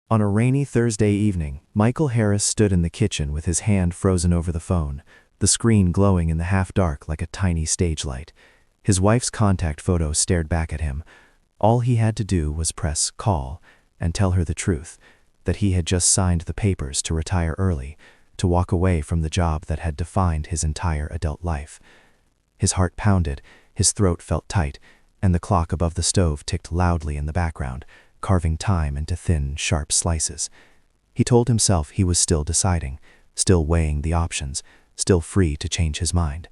On a rainy Thursday evening, Michael Harris stood in the kitchen with his hand frozen over the phone, the screen glowing in the half-dark like a tiny stage light. His wife's contact photo stared back at him. All he had to do was press call and tell her the truth, that he had just signed the papers to retire early, to walk away from the job that had defined his entire adult life. His heart pounded, his throat felt tight, and the clock above the stove ticked loudly in the background, carving time into thin, sharp slices. He told himself he was still deciding, still weighing the options, still free to change his mind.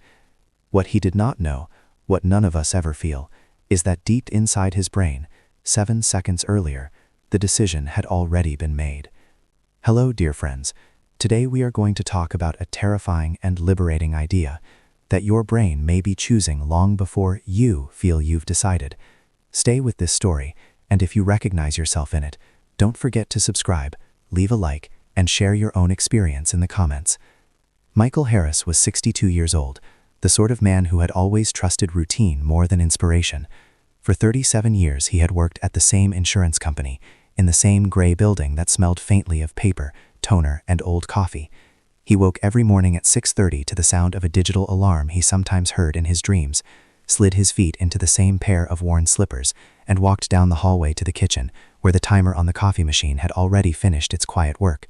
What he did not know, what none of us ever feel, is that deep inside his brain, 7 seconds earlier, the decision had already been made. Hello, dear friends. Today we are going to talk about a terrifying and liberating idea, that your brain may be choosing long before you feel you've decided. Stay with this story, and if you recognize yourself in it, don't forget to subscribe, leave a like, and share your own experience in the comments. Michael Harris was 62 years old, the sort of man who had always trusted routine more than inspiration. For 37 years he had worked at the same insurance company, in the same gray building that smelled faintly of paper, toner, and old coffee. He woke every morning at 6:30 to the sound of a digital alarm he sometimes heard in his dreams, slid his feet into the same pair of worn slippers, and walked down the hallway to the kitchen, where the timer on the coffee machine had already finished its quiet work.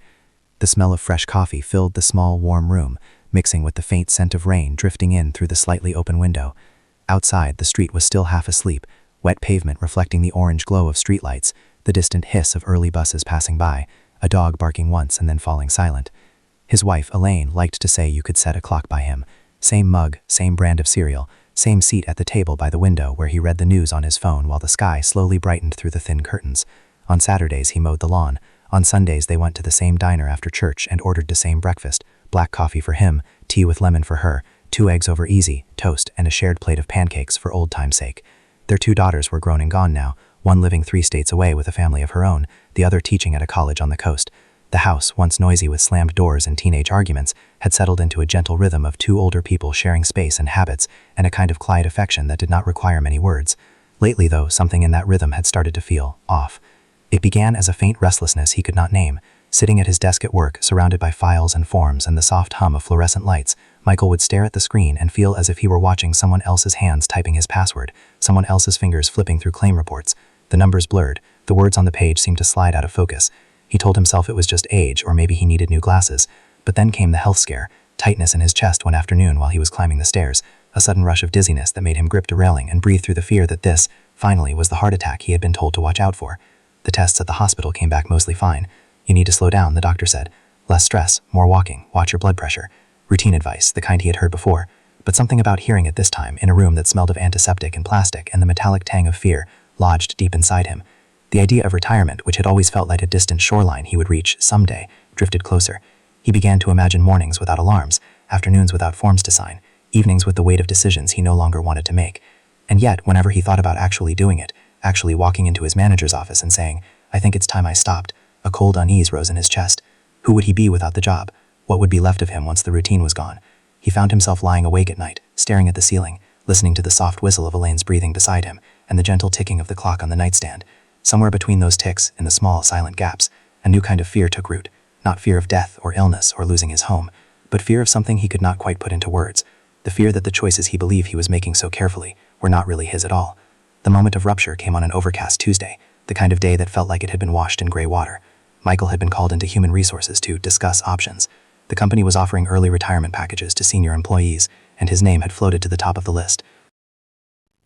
The smell of fresh coffee filled the small, warm room, mixing with the faint scent of rain drifting in through the slightly open window. Outside, the street was still half asleep, wet pavement reflecting the orange glow of streetlights, the distant hiss of early buses passing by, a dog barking once and then falling silent. His wife, Elaine, liked to say you could set a clock by him. Same mug, same brand of cereal, same seat at the table by the window where he read the news on his phone while the sky slowly brightened through the thin curtains. On Saturdays he mowed the lawn. On Sundays they went to the same diner after church and ordered the same breakfast, black coffee for him, tea with lemon for her, 2 eggs over easy, toast, and a shared plate of pancakes for old time's sake. Their 2 daughters were grown and gone now, one living 3 states away with a family of her own, the other teaching at a college on the coast. The house, once noisy with slammed doors and teenage arguments, had settled into a gentle rhythm of 2 older people sharing space and habits, and a kind of quiet affection that did not require many words. Lately, though, something in that rhythm had started to feel off. It began as a faint restlessness he could not name. Sitting at his desk at work, surrounded by files and forms and the soft hum of fluorescent lights, Michael would stare at the screen and feel as if he were watching someone else's hands typing his password, someone else's fingers flipping through claim reports. The numbers blurred, the words on the page seemed to slide out of focus. He told himself it was just age, or maybe he needed new glasses. But then came the health scare, tightness in his chest one afternoon while he was climbing the stairs, a sudden rush of dizziness that made him grip the railing and breathe through the fear that this, finally, was the heart attack he had been told to watch out for. The tests at the hospital came back mostly fine. You need to slow down, the doctor said. Less stress, more walking, watch your blood pressure. Routine advice, the kind he had heard before. But something about hearing it this time, in a room that smelled of antiseptic and plastic and the metallic tang of fear, lodged deep inside him. The idea of retirement, which had always felt like a distant shoreline he would reach someday, drifted closer. He began to imagine mornings without alarms, afternoons without forms to sign, evenings with the weight of decisions he no longer wanted to make. And yet, whenever he thought about actually doing it, actually walking into his manager's office and saying, "I think it's time I stopped," a cold unease rose in his chest. Who would he be without the job? What would be left of him once the routine was gone? He found himself lying awake at night, staring at the ceiling, listening to the soft whistle of Elaine's breathing beside him, and the gentle ticking of the clock on the nightstand. Somewhere between those ticks, in the small, silent gaps, a new kind of fear took root. Not fear of death or illness or losing his home, but fear of something he could not quite put into words. The fear that the choices he believed he was making so carefully were not really his at all. The moment of rupture came on an overcast Tuesday, the kind of day that felt like it had been washed in gray water. Michael had been called into human resources to discuss options. The company was offering early retirement packages to senior employees, and his name had floated to the top of the list.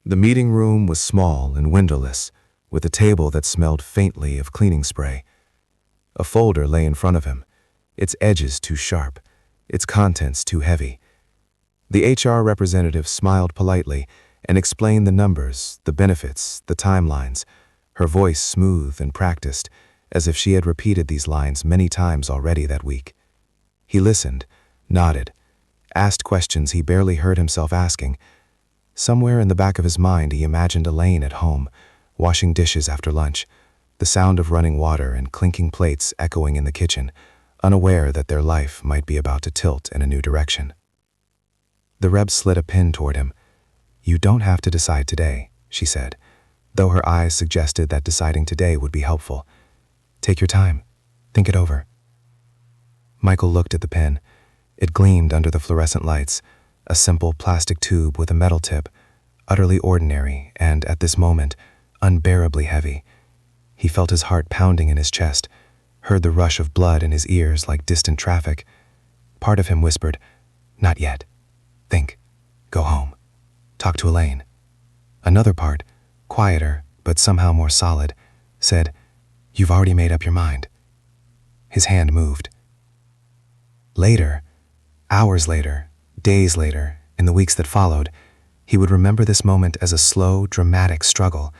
The meeting room was small and windowless, with a table that smelled faintly of cleaning spray. A folder lay in front of him, its edges too sharp, its contents too heavy. The HR representative smiled politely and explained the numbers, the benefits, the timelines, her voice smooth and practiced, as if she had repeated these lines many times already that week. He listened, nodded, asked questions he barely heard himself asking. Somewhere in the back of his mind he imagined Elaine at home, washing dishes after lunch, the sound of running water and clinking plates echoing in the kitchen, unaware that their life might be about to tilt in a new direction. The Reb slid a pin toward him. "You don't have to decide today," she said, though her eyes suggested that deciding today would be helpful. "Take your time. Think it over. Michael looked at the pen. It gleamed under the fluorescent lights, a simple plastic tube with a metal tip, utterly ordinary and, at this moment, unbearably heavy. He felt his heart pounding in his chest, heard the rush of blood in his ears like distant traffic. Part of him whispered, "Not yet. Think. Go home. Talk to Elaine." Another part, quieter but somehow more solid, said, "You've already made up your mind." His hand moved. Later, hours later, days later, in the weeks that followed, he would remember this moment as a slow, dramatic struggle.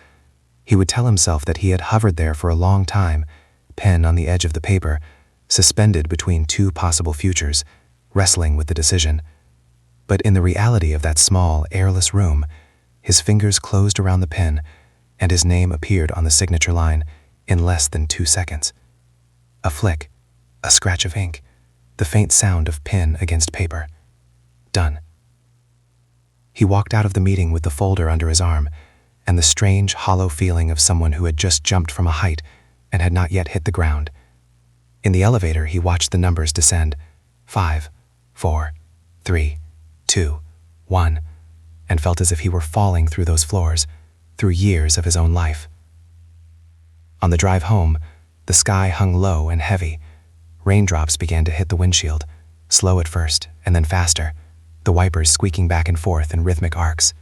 He would tell himself that he had hovered there for a long time, pen on the edge of the paper, suspended between two possible futures, wrestling with the decision. But in the reality of that small, airless room, his fingers closed around the pen, and his name appeared on the signature line in less than 2 seconds. A flick, a scratch of ink, the faint sound of pen against paper. Done. He walked out of the meeting with the folder under his arm, and the strange, hollow feeling of someone who had just jumped from a height and had not yet hit the ground. In the elevator, he watched the numbers descend, 5, 4, 3, 2, 1, and felt as if he were falling through those floors, through years of his own life. On the drive home, the sky hung low and heavy. Raindrops began to hit the windshield, slow at first and then faster, the wipers squeaking back and forth in rhythmic arcs.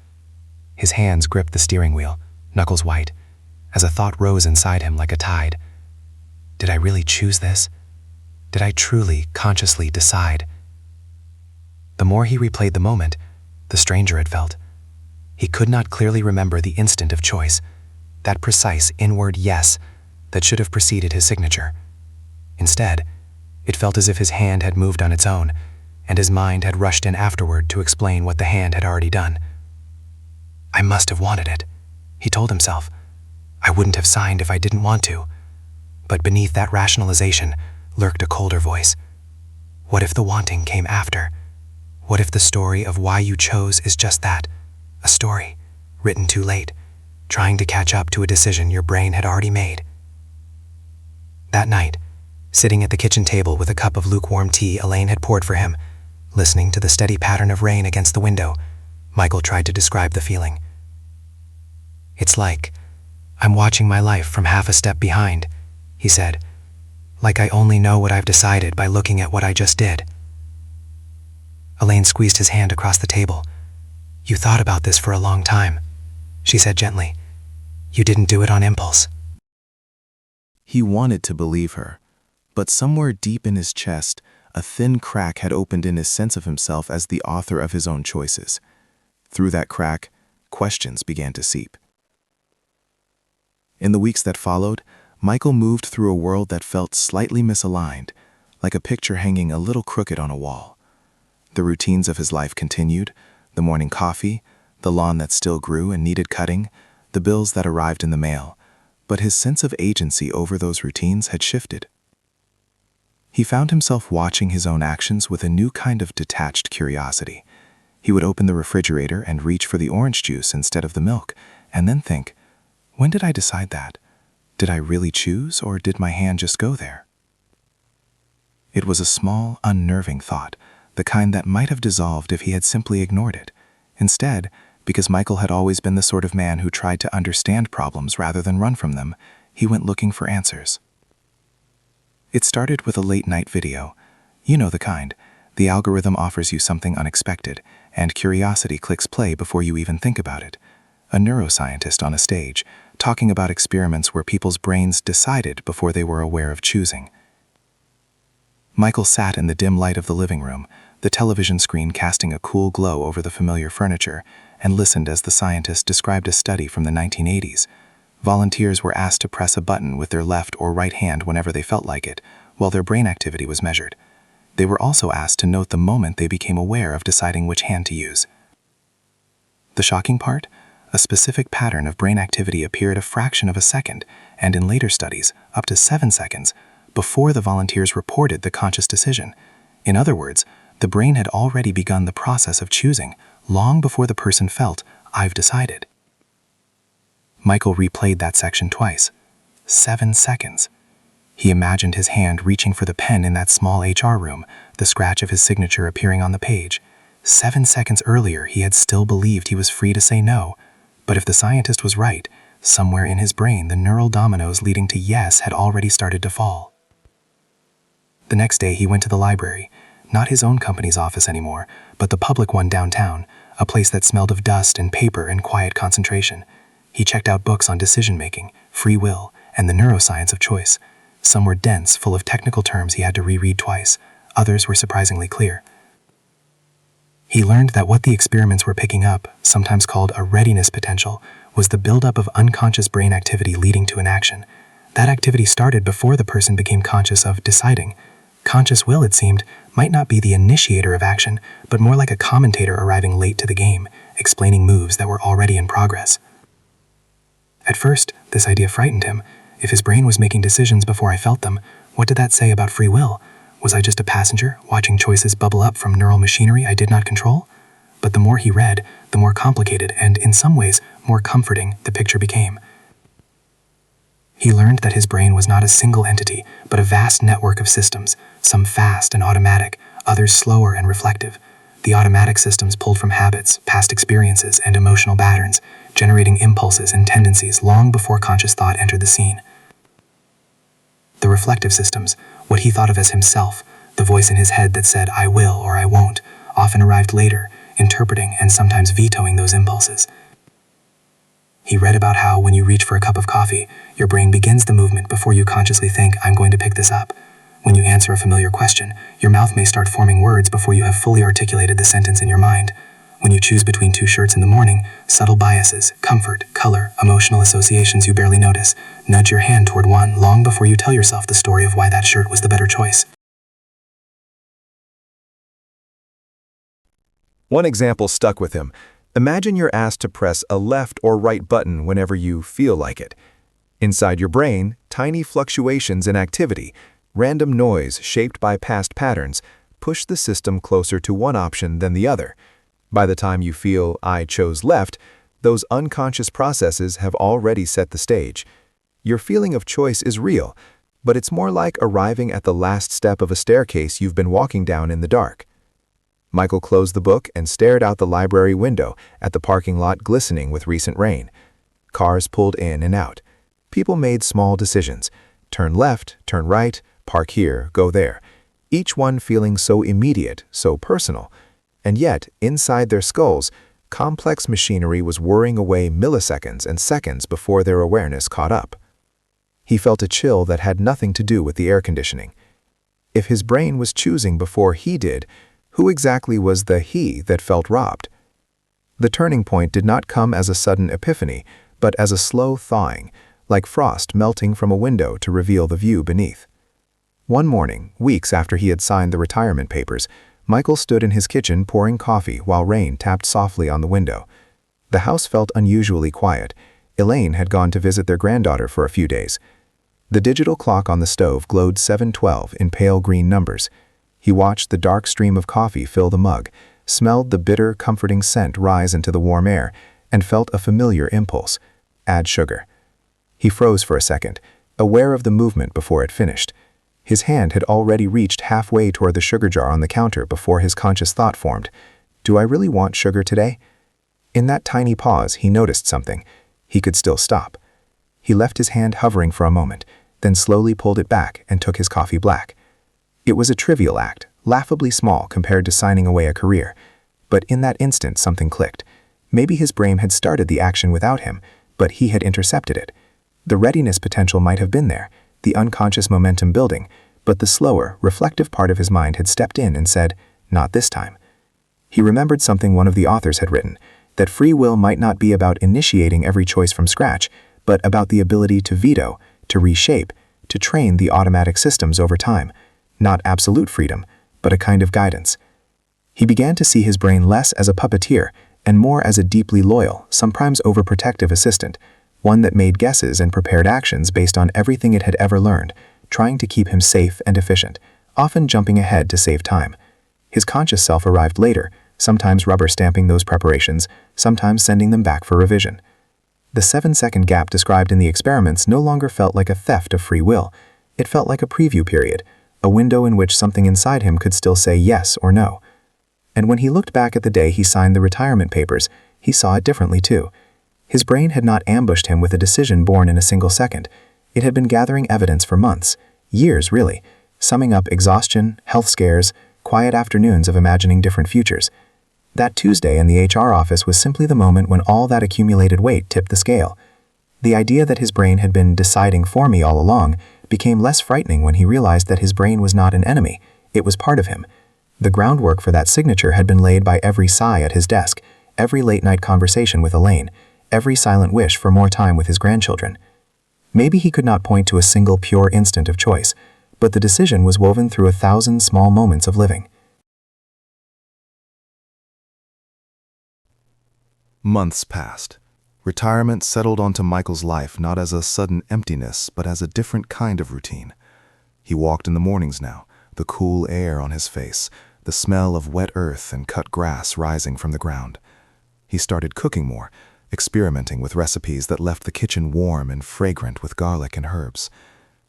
His hands gripped the steering wheel, knuckles white, as a thought rose inside him like a tide. Did I really choose this? Did I truly, consciously decide? The more he replayed the moment, the stranger it felt. He could not clearly remember the instant of choice, that precise inward yes that should have preceded his signature. Instead, it felt as if his hand had moved on its own, and his mind had rushed in afterward to explain what the hand had already done. I must have wanted it, he told himself. I wouldn't have signed if I didn't want to. But beneath that rationalization lurked a colder voice. What if the wanting came after? What if the story of why you chose is just that, a story, written too late, trying to catch up to a decision your brain had already made? That night, sitting at the kitchen table with a cup of lukewarm tea Elaine had poured for him, listening to the steady pattern of rain against the window, Michael tried to describe the feeling. It's like I'm watching my life from half a step behind, he said, like I only know what I've decided by looking at what I just did. Elaine squeezed his hand across the table. You thought about this for a long time, she said gently. You didn't do it on impulse. He wanted to believe her, but somewhere deep in his chest, a thin crack had opened in his sense of himself as the author of his own choices. Through that crack, questions began to seep. In the weeks that followed, Michael moved through a world that felt slightly misaligned, like a picture hanging a little crooked on a wall. The routines of his life continued, the morning coffee, the lawn that still grew and needed cutting, the bills that arrived in the mail, but his sense of agency over those routines had shifted. He found himself watching his own actions with a new kind of detached curiosity. He would open the refrigerator and reach for the orange juice instead of the milk, and then think, when did I decide that? Did I really choose, or did my hand just go there? It was a small, unnerving thought, the kind that might have dissolved if he had simply ignored it. Instead, because Michael had always been the sort of man who tried to understand problems rather than run from them, he went looking for answers. It started with a late-night video. You know the kind. The algorithm offers you something unexpected, and curiosity clicks play before you even think about it. A neuroscientist on a stage, talking about experiments where people's brains decided before they were aware of choosing. Michael sat in the dim light of the living room, the television screen casting a cool glow over the familiar furniture, and listened as the scientist described a study from the 1980s. Volunteers were asked to press a button with their left or right hand whenever they felt like it, while their brain activity was measured. They were also asked to note the moment they became aware of deciding which hand to use. The shocking part? A specific pattern of brain activity appeared a fraction of a second, and in later studies, up to 7 seconds, before the volunteers reported the conscious decision. In other words, the brain had already begun the process of choosing, long before the person felt, I've decided. Michael replayed that section twice. 7 seconds. He imagined his hand reaching for the pen in that small HR room, the scratch of his signature appearing on the page. 7 seconds earlier, he had still believed he was free to say no. But if the scientist was right, somewhere in his brain, the neural dominoes leading to yes had already started to fall. The next day, he went to the library, not his own company's office anymore, but the public one downtown, a place that smelled of dust and paper and quiet concentration. He checked out books on decision-making, free will, and the neuroscience of choice. Some were dense, full of technical terms he had to reread twice. Others were surprisingly clear. He learned that what the experiments were picking up, sometimes called a readiness potential, was the buildup of unconscious brain activity leading to an action. That activity started before the person became conscious of deciding. Conscious will, it seemed, might not be the initiator of action, but more like a commentator arriving late to the game, explaining moves that were already in progress. At first, this idea frightened him. If his brain was making decisions before I felt them, what did that say about free will? Was I just a passenger, watching choices bubble up from neural machinery I did not control? But the more he read, the more complicated and, in some ways, more comforting the picture became. He learned that his brain was not a single entity, but a vast network of systems, some fast and automatic, others slower and reflective. The automatic systems pulled from habits, past experiences, and emotional patterns, generating impulses and tendencies long before conscious thought entered the scene. The reflective systems, what he thought of as himself, the voice in his head that said, "I will" or "I won't," often arrived later, interpreting and sometimes vetoing those impulses. He read about how, when you reach for a cup of coffee, your brain begins the movement before you consciously think, "I'm going to pick this up." When you answer a familiar question, your mouth may start forming words before you have fully articulated the sentence in your mind. When you choose between 2 shirts in the morning, subtle biases, comfort, color, emotional associations you barely notice, nudge your hand toward one long before you tell yourself the story of why that shirt was the better choice. One example stuck with him. Imagine you're asked to press a left or right button whenever you feel like it. Inside your brain, tiny fluctuations in activity, random noise shaped by past patterns, push the system closer to one option than the other. By the time you feel "I chose left," those unconscious processes have already set the stage. Your feeling of choice is real, but it's more like arriving at the last step of a staircase you've been walking down in the dark. Michael closed the book and stared out the library window at the parking lot glistening with recent rain. Cars pulled in and out. People made small decisions. Turn left, turn right, park here, go there. Each one feeling so immediate, so personal. And yet, inside their skulls, complex machinery was whirring away milliseconds and seconds before their awareness caught up. He felt a chill that had nothing to do with the air conditioning. If his brain was choosing before he did, who exactly was the he that felt robbed? The turning point did not come as a sudden epiphany, but as a slow thawing, like frost melting from a window to reveal the view beneath. One morning, weeks after he had signed the retirement papers, Michael stood in his kitchen pouring coffee while rain tapped softly on the window. The house felt unusually quiet. Elaine had gone to visit their granddaughter for a few days. The digital clock on the stove glowed 7:12 in pale green numbers. He watched the dark stream of coffee fill the mug, smelled the bitter, comforting scent rise into the warm air, and felt a familiar impulse: add sugar. He froze for a second, aware of the movement before it finished. His hand had already reached halfway toward the sugar jar on the counter before his conscious thought formed. Do I really want sugar today? In that tiny pause, he noticed something. He could still stop. He left his hand hovering for a moment, then slowly pulled it back and took his coffee black. It was a trivial act, laughably small compared to signing away a career. But in that instant, something clicked. Maybe his brain had started the action without him, but he had intercepted it. The readiness potential might have been there, the unconscious momentum building, but the slower, reflective part of his mind had stepped in and said, "Not this time." He remembered something one of the authors had written, that free will might not be about initiating every choice from scratch, but about the ability to veto, to reshape, to train the automatic systems over time. Not absolute freedom, but a kind of guidance. He began to see his brain less as a puppeteer and more as a deeply loyal, sometimes overprotective assistant, one that made guesses and prepared actions based on everything it had ever learned, trying to keep him safe and efficient, often jumping ahead to save time. His conscious self arrived later, sometimes rubber stamping those preparations, sometimes sending them back for revision. The 7-second gap described in the experiments no longer felt like a theft of free will. It felt like a preview period, a window in which something inside him could still say yes or no. And when he looked back at the day he signed the retirement papers, he saw it differently too. His brain had not ambushed him with a decision born in a single second. It had been gathering evidence for months, years really, summing up exhaustion, health scares, quiet afternoons of imagining different futures. That Tuesday in the HR office was simply the moment when all that accumulated weight tipped the scale. The idea that his brain had been deciding for me all along became less frightening when he realized that his brain was not an enemy, it was part of him. The groundwork for that signature had been laid by every sigh at his desk, every late-night conversation with Elaine, every silent wish for more time with his grandchildren. Maybe he could not point to a single pure instant of choice, but the decision was woven through 1,000 small moments of living. Months passed. Retirement settled onto Michael's life not as a sudden emptiness, but as a different kind of routine. He walked in the mornings now, the cool air on his face, the smell of wet earth and cut grass rising from the ground. He started cooking more, experimenting with recipes that left the kitchen warm and fragrant with garlic and herbs.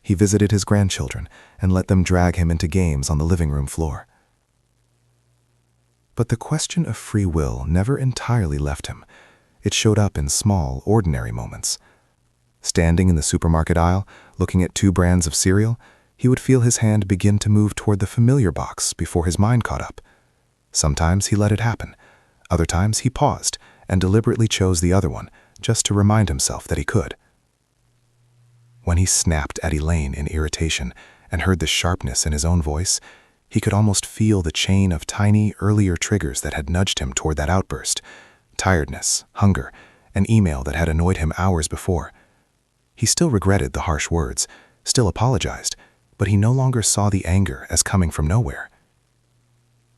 He visited his grandchildren and let them drag him into games on the living room floor. But the question of free will never entirely left him. It showed up in small, ordinary moments. Standing in the supermarket aisle, looking at 2 brands of cereal, he would feel his hand begin to move toward the familiar box before his mind caught up. Sometimes he let it happen. Other times he paused and deliberately chose the other one, just to remind himself that he could. When he snapped at Elaine in irritation and heard the sharpness in his own voice, he could almost feel the chain of tiny, earlier triggers that had nudged him toward that outburst. Tiredness, hunger, an email that had annoyed him hours before. He still regretted the harsh words, still apologized, but he no longer saw the anger as coming from nowhere.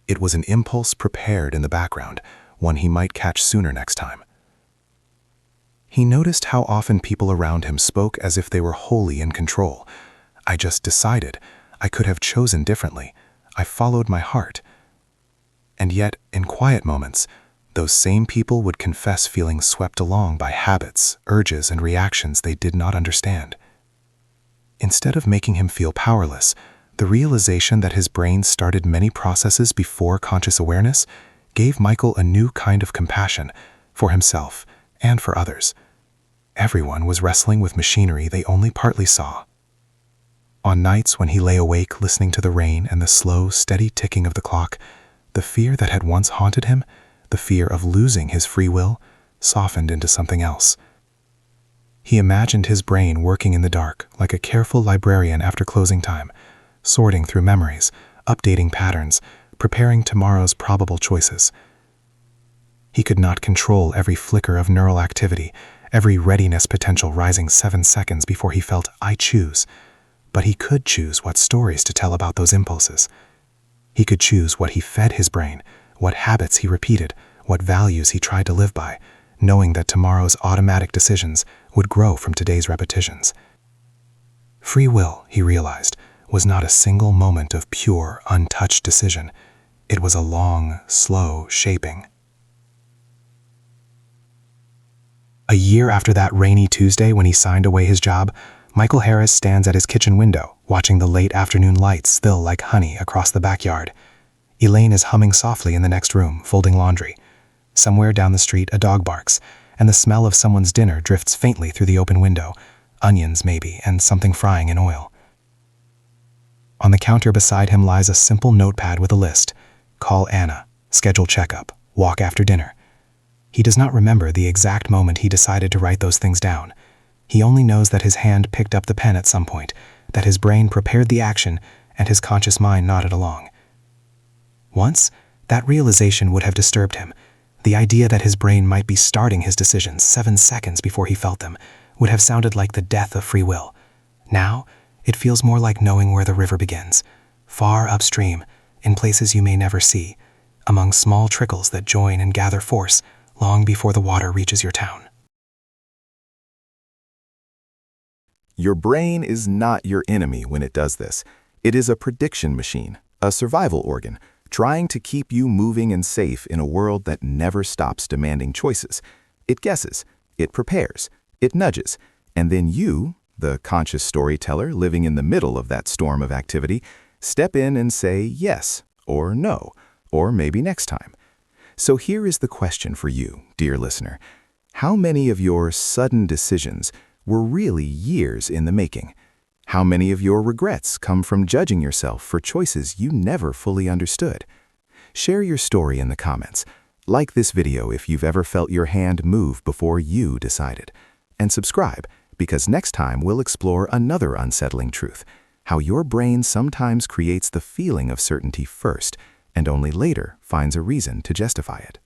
It was an impulse prepared in the background, one he might catch sooner next time. He noticed how often people around him spoke as if they were wholly in control. I just decided. I could have chosen differently. I followed my heart. And yet, in quiet moments, those same people would confess feeling swept along by habits, urges, and reactions they did not understand. Instead of making him feel powerless, the realization that his brain started many processes before conscious awareness gave Michael a new kind of compassion for himself and for others. Everyone was wrestling with machinery they only partly saw. On nights when he lay awake listening to the rain and the slow, steady ticking of the clock, the fear that had once haunted him, the fear of losing his free will, softened into something else. He imagined his brain working in the dark like a careful librarian after closing time, sorting through memories, updating patterns, preparing tomorrow's probable choices. He could not control every flicker of neural activity, every readiness potential rising 7 seconds before he felt, "I choose." But he could choose what stories to tell about those impulses. He could choose what he fed his brain, what habits he repeated, what values he tried to live by, knowing that tomorrow's automatic decisions would grow from today's repetitions. Free will, he realized, was not a single moment of pure, untouched decision. It was a long, slow shaping. A year after that rainy Tuesday when he signed away his job, Michael Harris stands at his kitchen window, watching the late afternoon lights spill like honey across the backyard. Elaine is humming softly in the next room, folding laundry. Somewhere down the street, a dog barks, and the smell of someone's dinner drifts faintly through the open window, onions maybe, and something frying in oil. On the counter beside him lies a simple notepad with a list. Call Anna, schedule checkup, walk after dinner. He does not remember the exact moment he decided to write those things down. He only knows that his hand picked up the pen at some point, that his brain prepared the action, and his conscious mind nodded along. Once, that realization would have disturbed him. The idea that his brain might be starting his decisions 7 seconds before he felt them would have sounded like the death of free will. Now, it feels more like knowing where the river begins, far upstream, in places you may never see, among small trickles that join and gather force long before the water reaches your town. Your brain is not your enemy when it does this. It is a prediction machine, a survival organ, trying to keep you moving and safe in a world that never stops demanding choices. It guesses, it prepares, it nudges, and then you, the conscious storyteller living in the middle of that storm of activity, step in and say yes, or no, or maybe next time. So here is the question for you, dear listener. How many of your sudden decisions were really years in the making? How many of your regrets come from judging yourself for choices you never fully understood? Share your story in the comments. Like this video if you've ever felt your hand move before you decided. And subscribe, because next time we'll explore another unsettling truth, how your brain sometimes creates the feeling of certainty first, and only later finds a reason to justify it.